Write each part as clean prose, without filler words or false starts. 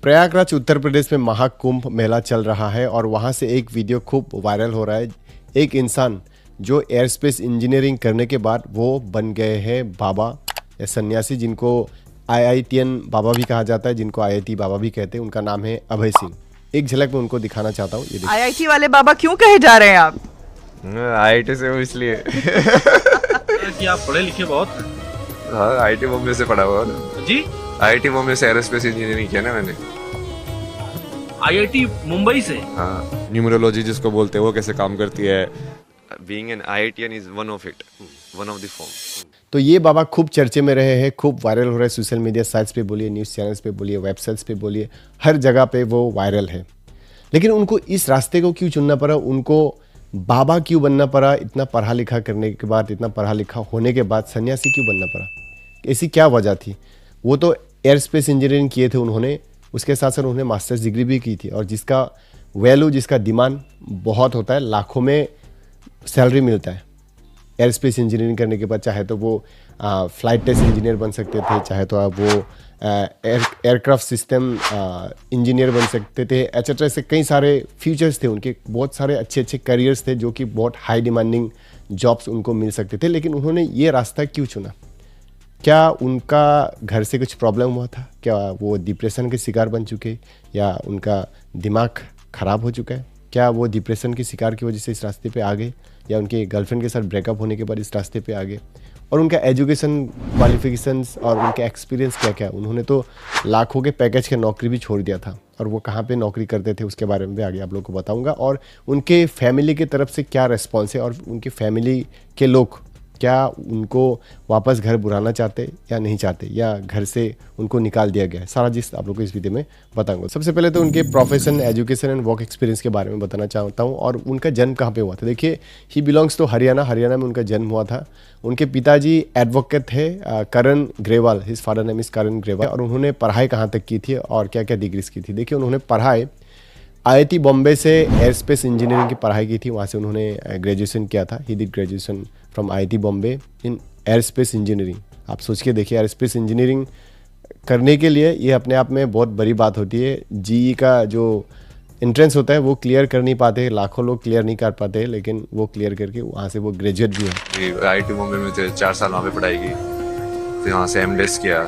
प्रयागराज उत्तर प्रदेश में महाकुंभ मेला चल रहा है और वहाँ से एक वीडियो खूब वायरल हो रहा है। एक इंसान जो एयरस्पेस इंजीनियरिंग करने के बाद वो बन गए हैं बाबा या सन्यासी, जिनको IITian बाबा भी कहा जाता है, जिनको IIT बाबा भी कहते हैं। उनका नाम है अभय सिंह। एक झलक में उनको दिखाना चाहता हूँ। ये IIT वाले बाबा क्यों कहे जा रहे हैं आप? IIT से हूँ इसलिए। कि आप पढ़े लिखे बहुत हैं। हाँ, IIT बॉम्बे से पढ़ा हुआ ना जी। IIT बॉम्बे से एरोस्पेस इंजीनियरिंग किया ना मैंने। IIT मुंबई से। हाँ, न्यूमरोलॉजी जिसको बोलते हैं वो कैसे काम करती है। Being an IITian is one of it, one of the form. तो ये बाबा खूब चर्चे में रहे हैं, खूब वायरल हो रहा है। सोशल मीडिया साइट्स पे बोलिए, न्यूज़ चैनल्स पे बोलिए, वेबसाइट्स पे बोलिए, हर जगह पे वो वायरल है। लेकिन उनको इस रास्ते को क्यों चुनना पड़ा? उनको बाबा क्यों बनना पड़ा? इतना पढ़ा लिखा करने के बाद, इतना पढ़ा लिखा होने के बाद सन्यासी क्यों बनना पड़ा? ऐसी क्या वजह थी? वो तो एयरस्पेस इंजीनियरिंग किए थे उन्होंने, उसके साथ साथ उन्होंने मास्टर्स डिग्री भी की थी, और जिसका वैल्यू, जिसका डिमांड बहुत होता है, लाखों में सैलरी मिलता है एयरस्पेस इंजीनियरिंग करने के बाद। चाहे तो वो फ्लाइट टेस्ट इंजीनियर बन सकते थे, चाहे तो आप वो एयरक्राफ्ट सिस्टम इंजीनियर बन सकते थे, एटसेट्रा। ऐसे कई सारे फ्यूचर्स थे उनके, बहुत सारे अच्छे अच्छे करियर्स थे जो कि बहुत हाई डिमांडिंग जॉब्स उनको मिल सकते थे। लेकिन उन्होंने ये रास्ता क्यों चुना? क्या उनका घर से कुछ प्रॉब्लम हुआ था? क्या वो डिप्रेशन के शिकार बन चुके, या उनका दिमाग ख़राब हो चुका है? क्या वो डिप्रेशन के शिकार की वजह से इस रास्ते पे आ गए, या उनके गर्लफ्रेंड के साथ ब्रेकअप होने के बाद इस रास्ते पे आ गए? और उनका एजुकेशन क्वालिफिकेशंस और उनके एक्सपीरियंस क्या क्या? उन्होंने तो लाखों के पैकेज के नौकरी भी छोड़ दिया था, और वो कहाँ पे नौकरी करते थे उसके बारे में भी आगे आप लोग को बताऊंगा। और उनके फैमिली की तरफ से क्या रिस्पॉन्स है, और उनके फैमिली के लोग क्या उनको वापस घर बुलाना चाहते या नहीं चाहते, या घर से उनको निकाल दिया गया है, सारा चीज़ आप लोग को इस वीडियो में बताऊंगा। सबसे पहले तो उनके profession, education and work experience के बारे में बताना चाहता हूं, और उनका जन्म कहाँ पे हुआ था। देखिए, ही बिलोंग्स टू हरियाणा में उनका जन्म हुआ था। उनके पिताजी एडवोकेट थे, Karan Grewal, his father name is Karan Grewal. और उन्होंने पढ़ाई कहाँ तक की थी और क्या क्या डिग्रीज की थी? देखिए, उन्होंने पढ़ाई IIT बॉम्बे से एयरस्पेस इंजीनियरिंग की पढ़ाई की थी, वहाँ से उन्होंने ग्रेजुएशन किया था। He did graduation from IIT Bombay in aerospace engineering. आप सोच के देखिए, एयरस्पेस इंजीनियरिंग करने के लिए ये अपने आप में बहुत बड़ी बात होती है। GE का जो एंट्रेंस होता है वो क्लियर कर नहीं पाते, लाखों लोग क्लियर नहीं कर पाते, लेकिन वो क्लियर करके वहाँ से वो ग्रेजुएट भी हैं। IIT बॉम्बे में थे, 4 साल वहाँ पे पढ़ाई की, फिर वहाँ से MDes किया,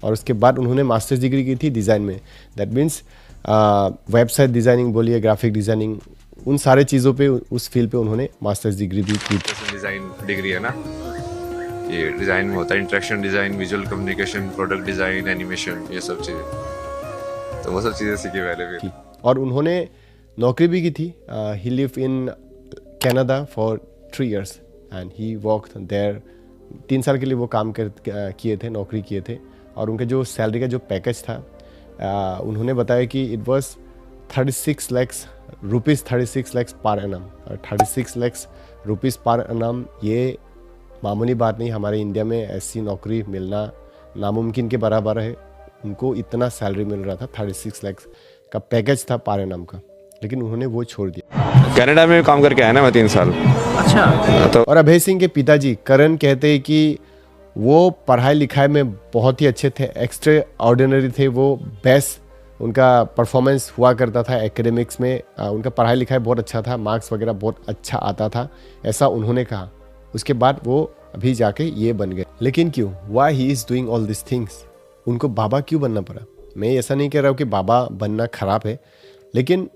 और उसके बाद उन्होंने मास्टर्स डिग्री की थी डिज़ाइन में। दैट मीन्स वेबसाइट डिज़ाइनिंग बोलिए, ग्राफिक डिज़ाइनिंग, उन सारे चीज़ों पे, उस फील्ड पे उन्होंने मास्टर्स डिग्री भी की थी। डिज़ाइन डिग्री है ना, ये डिज़ाइन में होता है interaction design, visual communication, product design, animation, ये सब चीज़ें। तो वो सब चीज़ें सीखी पहले भी। और उन्होंने नौकरी भी की थी। He live in Canada for 3 years and he worked there. 3 साल के लिए वो काम किए थे, नौकरी किए थे। और उनके जो सैलरी का जो पैकेज था, उन्होंने बताया कि it was 36 lakhs rupees, 36 lakhs per annum. और 36 lakhs रुपीज़ पर एनम ये मामूली बात नहीं। हमारे इंडिया में ऐसी नौकरी मिलना नामुमकिन के बराबर है। उनको इतना सैलरी मिल रहा था, 36 lakhs का पैकेज था पर एनम का, लेकिन उन्होंने वो छोड़ दिया। कनाडा में काम करके आया ना मैं 3 साल। अच्छा। तो और अभय सिंह के पिताजी करण कहते हैं कि वो पढ़ाई लिखाई में बहुत ही अच्छे थे, एक्स्ट्रा ऑर्डिनरी थे, वो बेस्ट उनका परफॉर्मेंस हुआ करता था एकेडमिक्स में। उनका पढ़ाई लिखाई बहुत अच्छा था, मार्क्स वगैरह बहुत अच्छा आता था, ऐसा उन्होंने कहा। उसके बाद वो अभी जाके ये बन गए। लेकिन क्यों? Why he is doing all this things? उनको बाबा क्यों बनना पड़ा? मैं ऐसा नहीं कह रहा हूँ कि बाबा बनना ख़राब है, लेकिन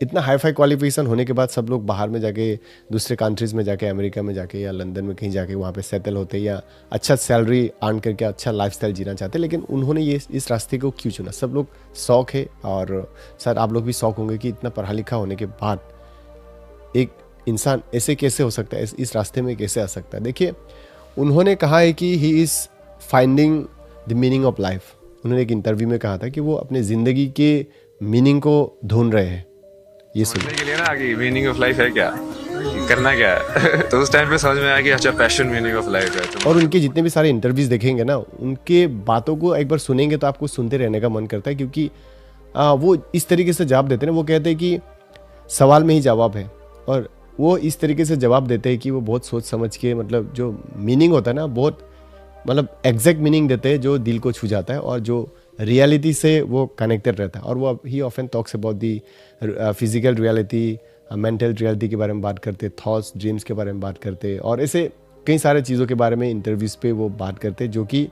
इतना हाई फाई क्वालिफिकेशन होने के बाद सब लोग बाहर में जाके, दूसरे कंट्रीज़ में जाके, अमेरिका में जाके या लंदन में कहीं जाके वहाँ पे सेटल होते, या अच्छा सैलरी अर्न करके अच्छा लाइफस्टाइल जीना चाहते। लेकिन उन्होंने ये इस रास्ते को क्यों चुना? सब लोग शौक है, और सर आप लोग भी शौक होंगे कि इतना पढ़ा लिखा होने के बाद एक इंसान ऐसे कैसे हो सकता है, इस रास्ते में कैसे आ सकता है? देखिए, उन्होंने कहा है कि he is finding the meaning of life. उन्होंने एक इंटरव्यू में कहा था कि वो अपने ज़िंदगी के मीनिंग को ढूंढ रहे हैं। ये समझने के लिए ना आगे मीनिंग ऑफ लाइफ है क्या, करना क्या है। तो उस टाइम पे समझ में आया कि अच्छा, पैशन मीनिंग ऑफ लाइफ है। तो और उनके जितने भी सारे इंटरव्यूज देखेंगे ना, उनके बातों को एक बार सुनेंगे तो आपको सुनते रहने का मन करता है, क्योंकि वो इस तरीके से जवाब देते हैं ना। वो कहते हैं कि सवाल में ही जवाब है, और वो इस तरीके से जवाब देते हैं कि वो बहुत सोच समझ के, मतलब जो मीनिंग होता है ना, बहुत मतलब एग्जैक्ट मीनिंग देते हैं जो दिल को छू जाता है, और जो रियलिटी से वो कनेक्टेड रहता है। और वो ही often talks about the physical reality, mental reality के बारे में बात करते, थॉट्स ड्रीम्स के बारे में बात करते, और ऐसे कई सारे चीज़ों के बारे में इंटरव्यूज़ पे वो बात करते, जो कि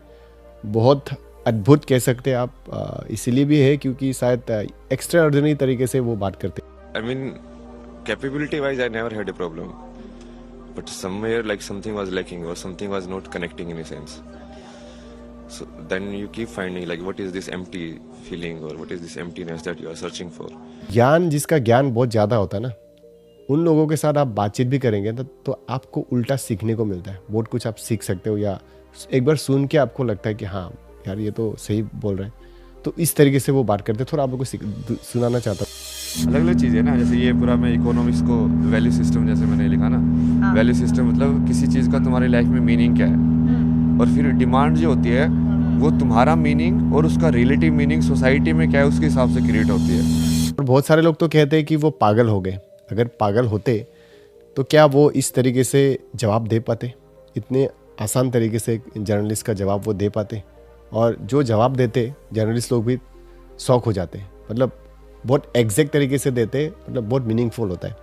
बहुत अद्भुत कह सकते हैं आप। इसीलिए भी है क्योंकि शायद एक्स्ट्रा ऑर्डिनरी तरीके से वो बात करते। I mean, capability wise, I never had a problem. But somewhere, like something was lacking or something was not connecting in a sense. So then you keep finding, like, what is this empty feeling or what is this emptiness that you are searching for? ज्ञान, जिसका ज्ञान बहुत ज़्यादा होता है ना, उन लोगों के साथ आप बातचीत भी करेंगे तो आपको उल्टा सीखने को मिलता है। बहुत कुछ आप सीख सकते हो, या एक बार सुन के आपको लगता है कि हाँ यार ये तो सही बोल रहे हैं। तो इस तरीके से वो बात करते हैं। थोड़ा आप लोगों को सुनाना चाहता हूँ। अलग अलग चीज़ें ना, जैसे ये पूरा मैं इकोनॉमिक्स को वैल्यू सिस्टम जैसे मैंने लिखा ना, वैल्यू सिस्टम मतलब किसी चीज़ का तुम्हारी लाइफ में मीनिंग क्या है, और फिर डिमांड जो होती है वो तुम्हारा मीनिंग और उसका रिलेटिव मीनिंग सोसाइटी में क्या है उसके हिसाब से क्रिएट होती है। और बहुत सारे लोग तो कहते हैं कि वो पागल हो गए। अगर पागल होते तो क्या वो इस तरीके से जवाब दे पाते, इतने आसान तरीके से जर्नलिस्ट का जवाब वो दे पाते? और जो जवाब देते जर्नलिस्ट लोग भी शॉक हो जाते, मतलब बहुत एग्जैक्ट तरीके से देते, मतलब बहुत मीनिंगफुल होता है।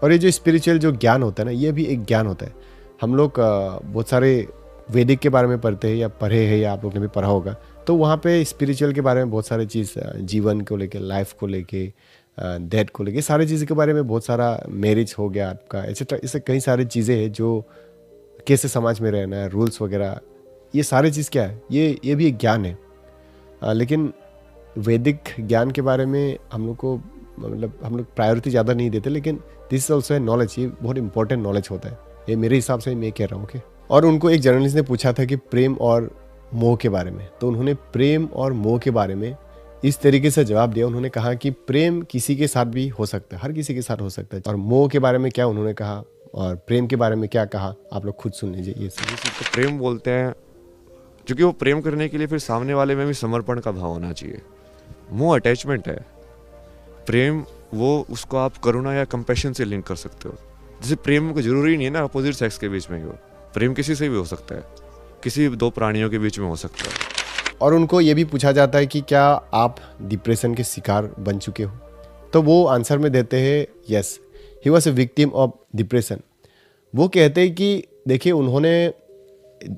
और ये जो स्पिरिचुअल जो ज्ञान होता है ना, ये भी एक ज्ञान होता है। हम लोग बहुत सारे वैदिक के बारे में पढ़ते हैं या पढ़े हैं, या आप लोग ने भी पढ़ा होगा, तो वहाँ पे स्पिरिचुअल के बारे में बहुत सारी चीज़, जीवन को लेके, लाइफ को लेके, डेथ को लेके, सारी चीज़ों के बारे में बहुत सारा, मैरिज हो गया आपका, एक्सेट्रा, ऐसे कई सारी चीज़ें हैं जो कैसे समाज में रहना है, रूल्स वगैरह, ये सारी चीज़ क्या है, ये भी एक ज्ञान है। लेकिन वैदिक ज्ञान के बारे में हम लोग को, मतलब हम लोग प्रायोरिटी ज़्यादा नहीं देते, लेकिन दिस इज ऑल्सो नॉलेज, ये बहुत इंपॉर्टेंट नॉलेज होता है, ये मेरे हिसाब से मैं कह रहा हूँ। ओके। और उनको एक जर्नलिस्ट ने पूछा था कि प्रेम और मोह के बारे में, तो उन्होंने प्रेम और मोह के बारे में इस तरीके से जवाब दिया। उन्होंने कहा कि प्रेम किसी के साथ भी हो सकता है, हर किसी के साथ हो सकता है। और मोह के बारे में क्या उन्होंने कहा और प्रेम के बारे में क्या कहा, आप लोग खुद सुन लीजिए। ये तो प्रेम बोलते हैं क्योंकि वो प्रेम करने के लिए फिर सामने वाले में भी समर्पण का भाव होना चाहिए। मोह अटैचमेंट है, प्रेम वो उसको आप करुणा या कंपैशन से लिंक कर सकते हो। जैसे प्रेम को जरूरी नहीं है ना अपोजिट सेक्स के बीच में ही हो, प्रेम किसी से भी हो सकता है, किसी दो प्राणियों के बीच में हो सकता है। और उनको ये भी पूछा जाता है कि क्या आप डिप्रेशन के शिकार बन चुके हो, तो वो आंसर में देते हैं yes, he was a victim of depression. वो कहते हैं कि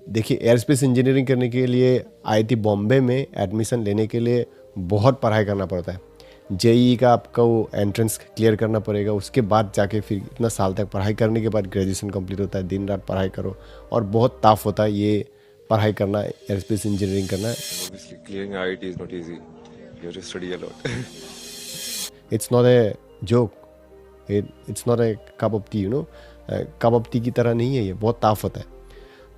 देखिए एयरस्पेस इंजीनियरिंग करने के लिए आईआईटी बॉम्बे में एडमिशन लेने के लिए बहुत पढ़ाई करना पड़ता है। जेईई का आपका वो एंट्रेंस क्लियर करना पड़ेगा, उसके बाद जाके फिर इतना साल तक पढ़ाई करने के बाद ग्रेजुएशन कंप्लीट होता है। दिन रात पढ़ाई करो और बहुत टफ होता है ये पढ़ाई करना, एयरस्पेस इंजीनियरिंग करना। Obviously, clearing IIT is not easy. You have to study a lot. It's not a joke, it's not a cup of T, cup of T की तरह नहीं है, ये बहुत टफ होता है।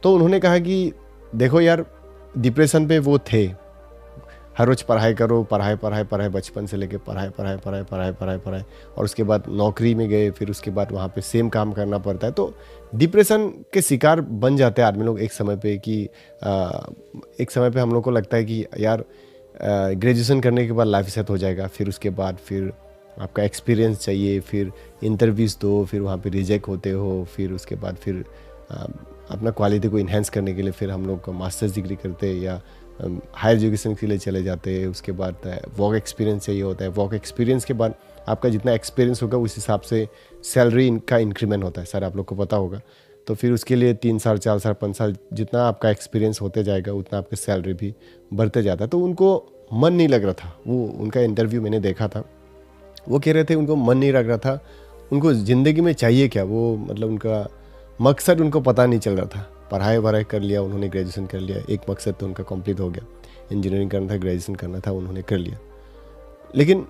तो उन्होंने कहा कि देखो यार, डिप्रेशन पे वो थे, हर रोज पढ़ाई करो, पढ़ाई, बचपन से लेके पढ़ाई, और उसके बाद नौकरी में गए, फिर उसके बाद वहाँ पे सेम काम करना पड़ता है। तो डिप्रेशन के शिकार बन जाते हैं आदमी लोग एक समय पे, कि एक समय पे हम लोग को लगता है कि यार ग्रेजुएशन करने के बाद लाइफ सेट हो जाएगा, फिर उसके बाद फिर आपका एक्सपीरियंस चाहिए, फिर इंटरव्यूज़ दो, फिर वहाँ पे रिजेक्ट होते हो, फिर उसके बाद फिर अपना क्वालिटी को इन्हेंस करने के लिए फिर हम लोग मास्टर्स डिग्री करते हैं या हायर एजुकेशन के लिए चले जाते हैं। उसके बाद वर्क एक्सपीरियंस चाहिए होता है। वर्क एक्सपीरियंस के बाद आपका जितना एक्सपीरियंस होगा उस हिसाब से सैलरी का इंक्रीमेंट होता है, सर आप लोग को पता होगा। तो फिर उसके लिए 3 साल 4 साल 5 साल जितना आपका एक्सपीरियंस होते जाएगा उतना आपका सैलरी भी बढ़ते जाता है। तो उनको मन नहीं लग रहा था, वो उनका इंटरव्यू मैंने देखा था, वो कह रहे थे उनको मन नहीं लग रहा था, उनको ज़िंदगी में चाहिए क्या, वो मतलब उनका मकसद उनको पता नहीं चल रहा था। पढ़ाई कर लिया उन्होंने, ग्रेजुएशन कर लिया, एक मकसद तो उनका कंप्लीट हो गया, इंजीनियरिंग करना था, ग्रेजुएशन करना था, उन्होंने कर लिया, लेकिन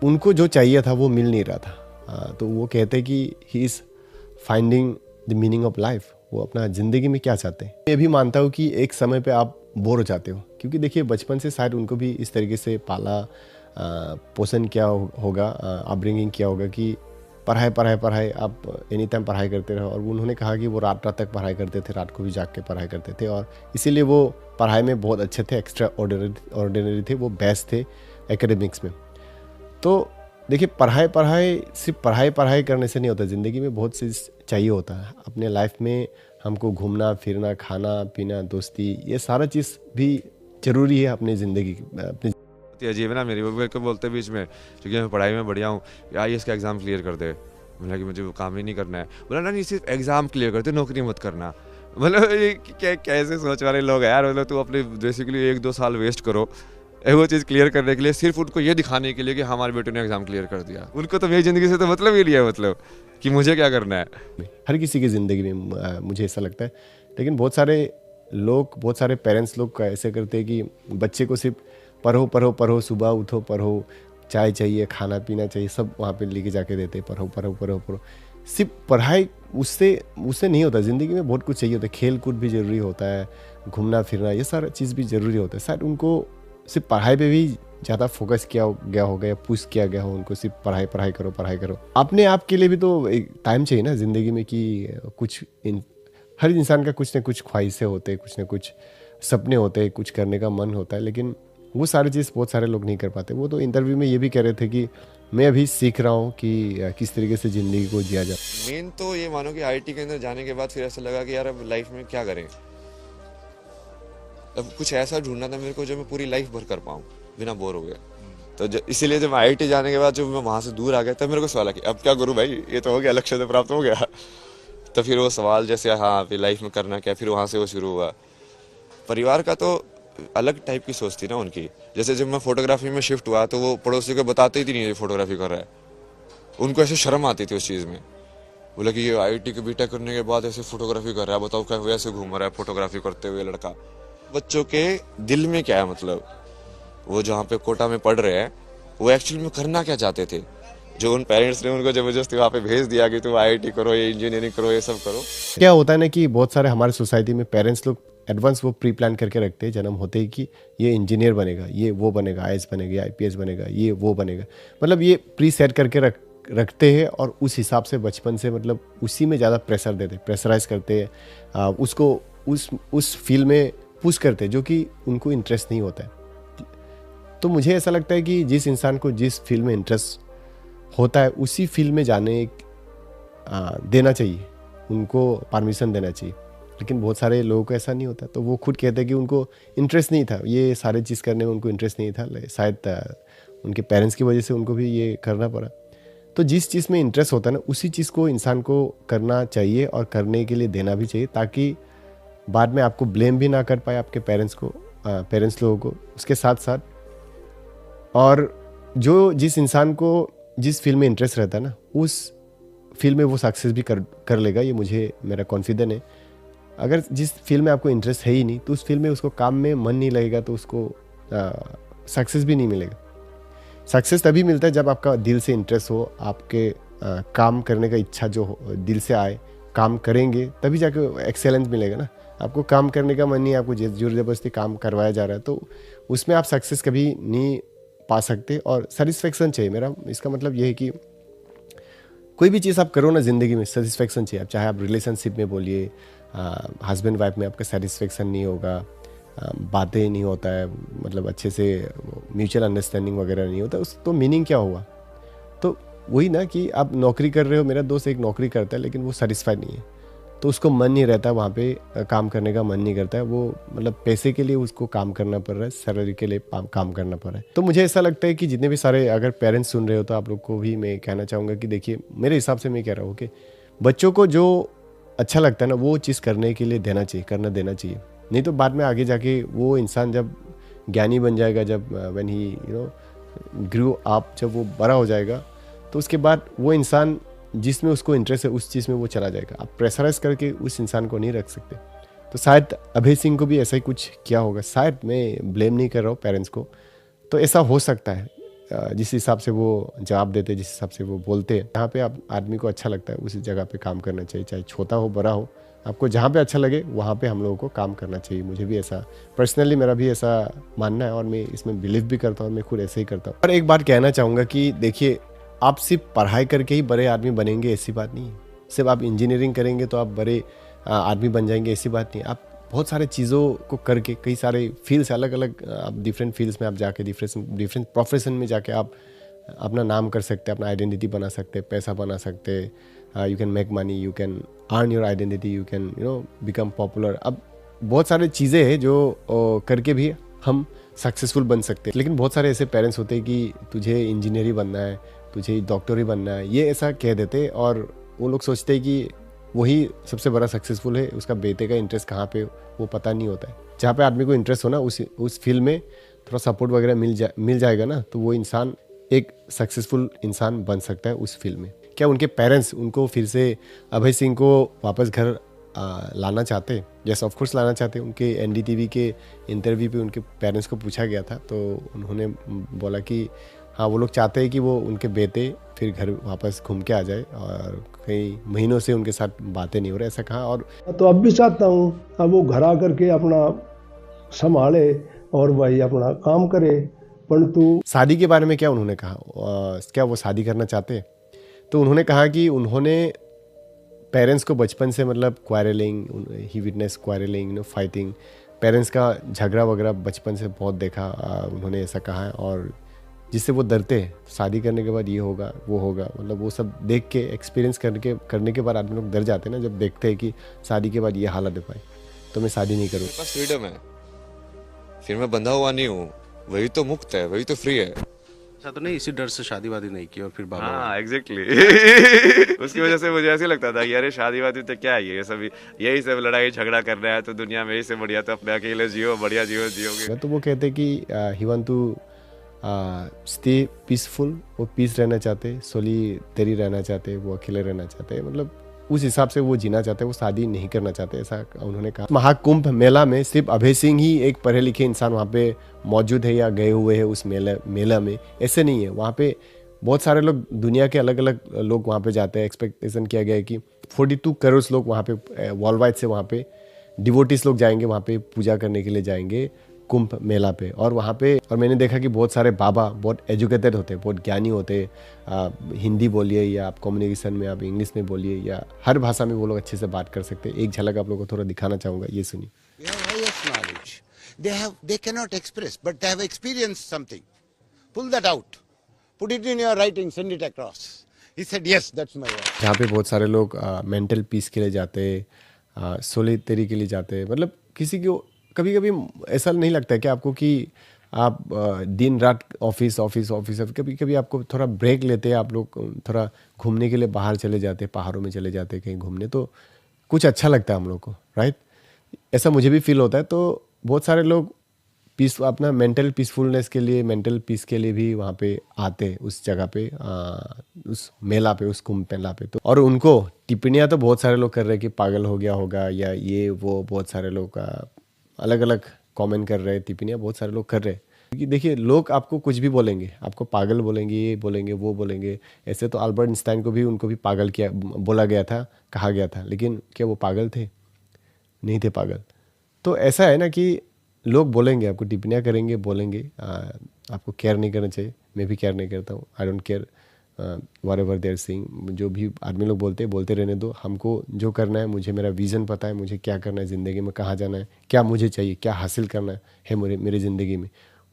उनको जो चाहिए था वो मिल नहीं रहा था। तो वो कहते हैं कि he is finding the meaning of life, वो अपना ज़िंदगी में क्या चाहते हैं। मैं भी मानता हूँ कि एक समय पे आप बोर हो जाते हो, क्योंकि देखिए बचपन से शायद उनको भी इस तरीके से पाला पोषण किया होगा, अपब्रिंगिंग किया होगा कि पढ़ाई आप एनी टाइम पढ़ाई करते रहो। और उन्होंने कहा कि वो रात तक पढ़ाई करते थे, रात को भी जाग के पढ़ाई करते थे, और इसीलिए वो पढ़ाई में बहुत अच्छे थे, एक्स्ट्रा ऑर्डिनरी थे, वो बेस्ट थे एकेडमिक्स में। तो देखिए पढ़ाई सिर्फ पढ़ाई करने से नहीं होता, ज़िंदगी में बहुत चीज़ चाहिए होता है। अपने लाइफ में हमको घूमना फिरना, खाना पीना, दोस्ती, ये सारा चीज़ भी ज़रूरी है अपनी ज़िंदगी अपनी। होती है अजीब है ना मेरी, वो मेरे को बोलते हैं बीच में, क्योंकि मैं पढ़ाई में बढ़िया हूँ, IAS का एग्ज़ाम क्लियर कर दे। बोला कि मुझे वो काम ही नहीं करना है। बोला ना, नहीं सिर्फ एग्ज़ाम क्लियर कर दे, नौकरी मत करना। मतलब ये कैसे सोच वाले लोग हैं यार। मतलब तू अपने बेसिकली 1-2 साल वेस्ट करो वो चीज़ क्लियर करने के लिए, सिर्फ उनको ये दिखाने के लिए कि हमारे बेटे ने एग्ज़ाम क्लियर कर दिया। उनको तो मेरी ज़िंदगी से तो मतलब ही नहीं है, मतलब कि मुझे क्या करना है। हर किसी की ज़िंदगी में मुझे ऐसा लगता है, लेकिन बहुत सारे लोग, बहुत सारे पेरेंट्स लोग ऐसे करते हैं कि बच्चे को सिर्फ पढ़ो पढ़ो पढ़ो, सुबह उठो पढ़ो, चाय चाहिए, खाना पीना चाहिए, सब वहाँ पे लेके जाके देते हैं, पढ़ो पढ़ो पढ़ो पढ़ो। सिर्फ पढ़ाई उससे उससे नहीं होता, ज़िंदगी में बहुत कुछ चाहिए होता है, खेल कूद भी ज़रूरी होता है, घूमना फिरना, ये सारा चीज़ भी ज़रूरी होता है। शायद उनको सिर्फ पढ़ाई पे भी ज़्यादा फोकस किया गया होगा या पुश किया गया हो उनको, सिर्फ पढ़ाई पढ़ाई करो पढ़ाई करो। अपने आप के लिए भी तो एक टाइम चाहिए ना ज़िंदगी में, कि हर इंसान का कुछ ना कुछ ख्वाहिशें होते हैं, कुछ ना कुछ सपने होते हैं, कुछ करने का मन होता है, लेकिन वो सारी चीज़ बहुत सारे लोग नहीं कर पाते। वो तो इंटरव्यू में ये भी कह रहे थे कि मैं अभी सीख रहा हूँ कि किस तरीके से ज़िंदगी को जिया जाए। मेन तो ये मानो कि IIT के अंदर जाने के बाद फिर ऐसा लगा कि यार अब लाइफ में क्या करें। अब कुछ ऐसा ढूंढना था मेरे को जो मैं पूरी लाइफ भर कर पाऊँ बिना बोर हो गया। तो इसीलिए जब IIT जाने के बाद जब मैं वहाँ से दूर आ गया, तब मेरे को सवाल कि अब क्या करूँ भाई, ये तो हो गया, लक्ष्य तो प्राप्त हो गया। तो फिर वो सवाल जैसे हाँ फिर लाइफ में करना क्या, फिर वहाँ से वो शुरू हुआ। परिवार का तो अलग टाइप की सोच थी ना उनकी। जैसे जब मैं फोटोग्राफी में शिफ्ट हुआ तो वो पड़ोसी को बताते ही नहीं ये फोटोग्राफी कर रहा है, उनको ऐसे शर्म आती थी उस चीज़ में। बोला कि ये IIT के बीटेक करने के बाद ऐसे फोटोग्राफी कर रहा है, बताओ क्या वैसे घूम रहा है फोटोग्राफी करते हुए लड़का। बच्चों के दिल में क्या है, मतलब वो जहाँ पे कोटा में पढ़ रहे हैं वो एक्चुअली में करना क्या चाहते थे, जो उन पेरेंट्स ने उनको जबरदस्ती वहाँ पे भेज दिया कि तुम IIT करो, ये इंजीनियरिंग करो, ये सब करो। क्या होता है ना कि बहुत सारे हमारे सोसाइटी में पेरेंट्स लोग एडवांस वो प्री प्लान करके रखते हैं जन्म होते ही कि ये इंजीनियर बनेगा, ये वो बनेगा, IAS बनेगा, IPS बनेगा, ये वो बनेगा। मतलब ये प्री सेट करके रखते हैं और उस हिसाब से बचपन से मतलब उसी में ज़्यादा प्रेशर देते, प्रेशराइज करते हैं, उसको उस फील्ड में पुश करते हैं जो कि उनको इंटरेस्ट नहीं होता है। तो मुझे ऐसा लगता है कि जिस इंसान को जिस फील्ड में इंटरेस्ट होता है उसी फील्ड में जाने देना चाहिए, उनको परमिशन देना चाहिए। लेकिन बहुत सारे लोगों को ऐसा नहीं होता, तो वो खुद कहते हैं कि उनको इंटरेस्ट नहीं था, ये सारे चीज़ करने में उनको इंटरेस्ट नहीं था, शायद उनके पेरेंट्स की वजह से उनको भी ये करना पड़ा। तो जिस चीज़ में इंटरेस्ट होता है ना उसी चीज़ को इंसान को करना चाहिए और करने के लिए देना भी चाहिए, ताकि बाद में आपको ब्लेम भी ना कर पाए आपके पेरेंट्स लोगों को उसके साथ साथ। और जो जिस इंसान को जिस फील्ड में इंटरेस्ट रहता है ना उस फील्ड में वो सक्सेस भी कर लेगा, ये मेरा कॉन्फिडेंस है। अगर जिस फील्ड में आपको इंटरेस्ट है ही नहीं तो उस फील्ड में उसको काम में मन नहीं लगेगा, तो उसको सक्सेस भी नहीं मिलेगा। सक्सेस तभी मिलता है जब आपका दिल से इंटरेस्ट हो, आपके काम करने का इच्छा जो हो, दिल से आए, काम करेंगे तभी जाके एक्सेलेंस मिलेगा ना। आपको काम करने का मन नहीं, आपको जोर जबरदस्ती काम करवाया जा रहा है, तो उसमें आप सक्सेस कभी नहीं पा सकते। और सेटिस्फेक्शन चाहिए, मेरा इसका मतलब ये है कि कोई भी चीज़ आप करो ना ज़िंदगी में सेटिस्फेक्शन चाहिए। आप चाहे आप रिलेशनशिप में बोलिए, हस्बैंड वाइफ में आपका सेटिस्फेक्शन नहीं होगा, बातें नहीं होता है, मतलब अच्छे से म्यूचुअल अंडरस्टैंडिंग वगैरह नहीं होता, उस तो मीनिंग क्या हुआ। तो वही ना कि आप नौकरी कर रहे हो, मेरा दोस्त एक नौकरी करता है लेकिन वो सेटिस्फाइड नहीं है, तो उसको मन नहीं रहता वहाँ पे, काम करने का मन नहीं करता है, वो मतलब पैसे के लिए उसको काम करना पड़ रहा है, सैलरी के लिए काम करना पड़ रहा है। तो मुझे ऐसा लगता है कि जितने भी सारे अगर पेरेंट्स सुन रहे हो तो आप लोग को भी मैं कहना चाहूँगा कि देखिए, मेरे हिसाब से मैं कह रहा हूँ कि बच्चों को जो अच्छा लगता है ना वो चीज़ करने के लिए देना चाहिए। नहीं तो बाद में आगे जाके वो इंसान जब ज्ञानी बन जाएगा, जब व्हेन ही ग्रू अप, जब वो बड़ा हो जाएगा, तो उसके बाद वो इंसान जिसमें उसको इंटरेस्ट है उस चीज़ में वो चला जाएगा। आप प्रेशराइज करके उस इंसान को नहीं रख सकते। तो शायद अभय सिंह को भी ऐसा ही कुछ किया होगा, शायद, मैं ब्लेम नहीं कर रहा हूँ पेरेंट्स को। तो ऐसा हो सकता है, जिस हिसाब से वो जवाब देते, जिस हिसाब से वो बोलते हैं, जहाँ पे आप आदमी को अच्छा लगता है उसी जगह पे काम करना चाहिए, चाहे छोटा हो बड़ा हो, आपको जहाँ पे अच्छा लगे वहाँ पे हम लोगों को काम करना चाहिए। मुझे भी ऐसा पर्सनली, मेरा भी ऐसा मानना है और मैं इसमें बिलीव भी करता हूँ, मैं खुद ऐसे ही करता हूँ। और एक बात कहना चाहूँगा कि देखिए, आप सिर्फ पढ़ाई करके ही बड़े आदमी बनेंगे ऐसी बात नहीं है। सिर्फ आप इंजीनियरिंग करेंगे तो आप बड़े आदमी बन जाएंगे ऐसी बात नहीं। आप बहुत सारे चीज़ों को करके, कई सारे फील्ड्स, अलग अलग आप डिफरेंट फील्ड्स में आप जाके, डिफरेंट प्रोफेशन में जाके आप अपना नाम कर सकते हैं, अपना आइडेंटिटी बना सकते हैं, पैसा बना सकते हैं। You can make money, you can earn your identity, you can become popular. अब बहुत सारी चीज़ें हैं जो करके भी हम सक्सेसफुल बन सकते हैं। लेकिन बहुत सारे ऐसे पेरेंट्स होते हैं कि तुझे इंजीनियर ही बनना है, तुझे डॉक्टर ही बनना है, ये ऐसा कह देते, और वो लोग सोचते हैं कि वही सबसे बड़ा सक्सेसफुल है। उसका बेटे का इंटरेस्ट कहाँ पे वो पता नहीं होता है। जहाँ पे आदमी को इंटरेस्ट हो ना उस फील्ड में थोड़ा सपोर्ट वगैरह मिल जाएगा ना, तो वो इंसान एक सक्सेसफुल इंसान बन सकता है उस फील्ड में। क्या उनके पेरेंट्स उनको फिर से अभय सिंह को वापस घर लाना चाहते? यस ऑफ कोर्स लाना चाहते। उनके एनडीटीवी के इंटरव्यू पे उनके पेरेंट्स को पूछा गया था, तो उन्होंने बोला कि हाँ, वो लोग चाहते हैं कि वो उनके बेटे फिर घर वापस घूम के आ जाए, और कई महीनों से उनके साथ बातें नहीं हो रही, ऐसा कहा। और तो अब भी चाहता हूँ अब वो घर आकर के अपना संभाले और भाई अपना काम करे, परंतु शादी के बारे में क्या उन्होंने कहा, क्या वो शादी करना चाहते? तो उन्होंने कहा कि उन्होंने पेरेंट्स को बचपन से मतलब क्वारलिंग, ही विटनेस क्वारलिंग, फाइटिंग, पेरेंट्स का झगड़ा वगैरह बचपन से बहुत देखा, उन्होंने ऐसा कहा है। और जिससे वो डरते हैं शादी करने के बाद ये होगा वो होगा, मतलब वो सब देख के एक्सपीरियंस करने के बाद आदमी लोग डर जाते हैं ना, जब देखते हैं कि शादी के बाद ये हालत है भाई, तो मैं शादी नहीं करूँ। मेरे पास फ्रीडम है, फिर मैं बंधा हुआ नहीं हूँ, वही तो मुक्त है, वही तो फ्री है। ऐसा तो नहीं इसी डर से शादी वादी नहीं की और फिर बाबा हाँ एग्जैक्टली उसकी वजह से मुझे ऐसे लगता था कि अरे शादी वादी तो क्या है, ये सब यही सब लड़ाई झगड़ा कर रहा है, तो दुनिया में यही से बढ़िया तो अपने अकेले जियो, बढ़िया जीवन जियोगे। तो वो कहते कि he want to stay peaceful, वो पीस रहना चाहते, सोलिटेरी रहना चाहते, वो अकेले रहना चाहते, मतलब उस हिसाब से वो जीना चाहते, वो शादी नहीं करना चाहते, ऐसा उन्होंने कहा। महाकुंभ मेला में सिर्फ अभय सिंह ही एक पढ़े लिखे इंसान वहाँ पे मौजूद है या गए हुए हैं उस मेला में, ऐसे नहीं है। वहाँ पे बहुत सारे लोग, दुनिया के अलग अलग लोग वहाँ पे जाते हैं। एक्सपेक्टेशन किया गया है कि 42 करोड़ लोग वहाँ पे वर्ल्ड वाइड से वहाँ पे डिवोटीज लोग जाएंगे, वहाँ पे पूजा करने के लिए जाएंगे कुंभ मेला पे। और वहाँ पे, और मैंने देखा कि बहुत सारे बाबा बहुत एजुकेटेड होते हैं, बहुत ज्ञानी होते हैं। हिंदी बोलिए या आप कम्युनिकेशन में आप इंग्लिश में बोलिए या हर भाषा में वो लोग अच्छे से बात कर सकते हैं। एक झलक आप लोगों को थोड़ा दिखाना चाहूँगा, ये सुनिए। They have highest knowledge. They cannot express, but they have experienced something. Pull that out. Put it in your writing, send it across. He said, yes, that's my word. जहाँ पे बहुत सारे लोग मेंटल पीस के लिए जाते हैं, सोलिटेरी के लिए जाते हैं। मतलब किसी को कभी कभी ऐसा नहीं लगता है कि आपको कि आप दिन रात ऑफिस, कभी कभी आपको थोड़ा ब्रेक लेते हैं, आप लोग थोड़ा घूमने के लिए बाहर चले जाते हैं, पहाड़ों में चले जाते हैं कहीं घूमने, तो कुछ अच्छा लगता है हम लोग को, राइट? ऐसा मुझे भी फील होता है। तो बहुत सारे लोग अपना मेंटल पीसफुलनेस के लिए, मेंटल पीस के लिए भी वहाँ पे आते हैं उस जगह पे, उस मेला पे, उस कुंभ मेला पे। तो और उनको टिप्पणियाँ तो बहुत सारे लोग कर रहे हैं कि पागल हो गया होगा या ये वो, बहुत सारे लोग अलग अलग कमेंट कर रहे हैं, टिप्पणियाँ बहुत सारे लोग कर रहे हैं। क्योंकि देखिए, लोग आपको कुछ भी बोलेंगे, आपको पागल बोलेंगे, ये बोलेंगे, वो बोलेंगे। ऐसे तो अल्बर्ट आइंस्टाइन को भी, उनको भी पागल बोला गया था, कहा गया था, लेकिन क्या वो पागल थे? नहीं थे पागल। तो ऐसा है ना कि लोग बोलेंगे, आपको टिप्पणियाँ करेंगे, बोलेंगे, आपको केयर नहीं करना चाहिए। मैं भी केयर नहीं करता हूँ, I don't care whatever they are saying. जो भी आदमी लोग बोलते रहने दो। हमको जो करना है, मुझे मेरा विज़न पता है, मुझे क्या करना है ज़िंदगी में, कहाँ जाना है, क्या मुझे चाहिए, क्या हासिल करना है मेरी ज़िंदगी में,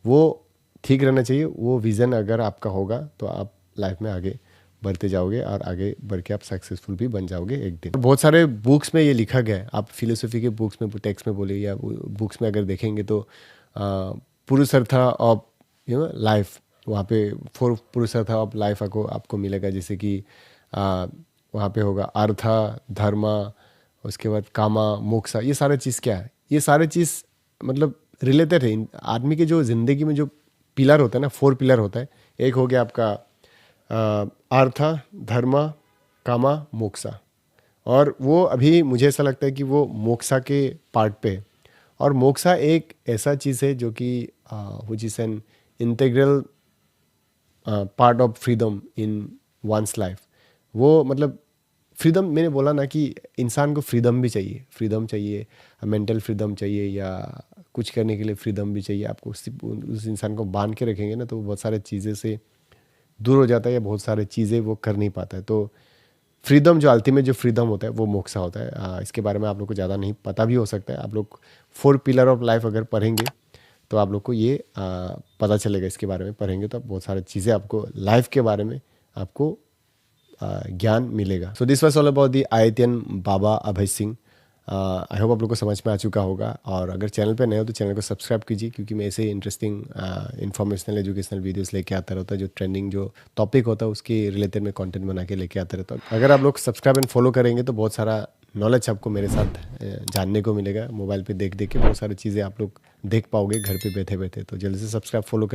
वो ठीक रहना चाहिए। वो विज़न अगर आपका होगा तो आप लाइफ में आगे बढ़ते जाओगे और आगे बढ़ के आप सक्सेसफुल भी बन जाओगे एक दिन। बहुत सारे बुक्स में ये लिखा गया है, आप फिलोसफी के बुक्स में, टेक्स्ट में बोलिए या बुक्स में अगर देखेंगे तो पुरुषार्थ ऑफ लाइफ, वहाँ पे 4 पुरुषार्थ ऑफ लाइफ आपको मिलेगा। जैसे कि वहाँ पे होगा अर्थ, धर्म, उसके बाद कामा, मोक्षा। ये सारे चीज़ क्या है? ये सारे चीज़ मतलब रिलेटेड है। आदमी के जो ज़िंदगी में जो पिलर होता है ना, 4 पिलर होता है। एक हो गया आपका अर्थ, धर्म, कामा, मोक्षा। और वो अभी मुझे ऐसा लगता है कि वो मोक्षा के पार्ट पे है। और मोक्षा एक ऐसा चीज़ है जो कि which is an integral part of freedom in one's life. वो मतलब फ्रीडम, मैंने बोला ना कि इंसान को फ्रीडम भी चाहिए, फ्रीडम चाहिए, मेंटल फ्रीडम चाहिए, या कुछ करने के लिए फ्रीडम भी चाहिए। आपको उस इंसान को बांध के रखेंगे ना, तो बहुत सारे चीज़ें से दूर हो जाता है, या बहुत सारे चीज़ें वो कर नहीं पाता है। तो फ्रीडम, जो अल्टीमेट जो फ्रीडम होता है, वो मोक्षा होता है। इसके बारे में आप लोग को ज़्यादा नहीं पता भी हो सकता है। आप लोग 4 पिलर ऑफ लाइफ अगर पढ़ेंगे तो आप लोग को ये पता चलेगा। इसके बारे में पढ़ेंगे तो बहुत सारी चीज़ें आपको लाइफ के बारे में आपको ज्ञान मिलेगा। So this was all about the IITian Baba Abhay Singh. I hope आप लोग को समझ में आ चुका होगा। और अगर चैनल पे नए हो तो चैनल को सब्सक्राइब कीजिए, क्योंकि मैं ऐसे इंटरेस्टिंग इन्फॉर्मेशनल एजुकेशनल वीडियोस लेके आता रहता है। जो ट्रेंडिंग जो टॉपिक होता है उसके रिलेटेड में कंटेंट बना के लेके आता रहता हूँ। अगर आप लोग सब्सक्राइब एंड फॉलो करेंगे तो बहुत सारा नॉलेज आपको मेरे साथ जानने को मिलेगा। मोबाइल पे देख देख के बहुत सारी चीज़ें आप लोग देख पाओगे घर पे बैठे बैठे। तो जल्दी से सब्सक्राइब फॉलो कर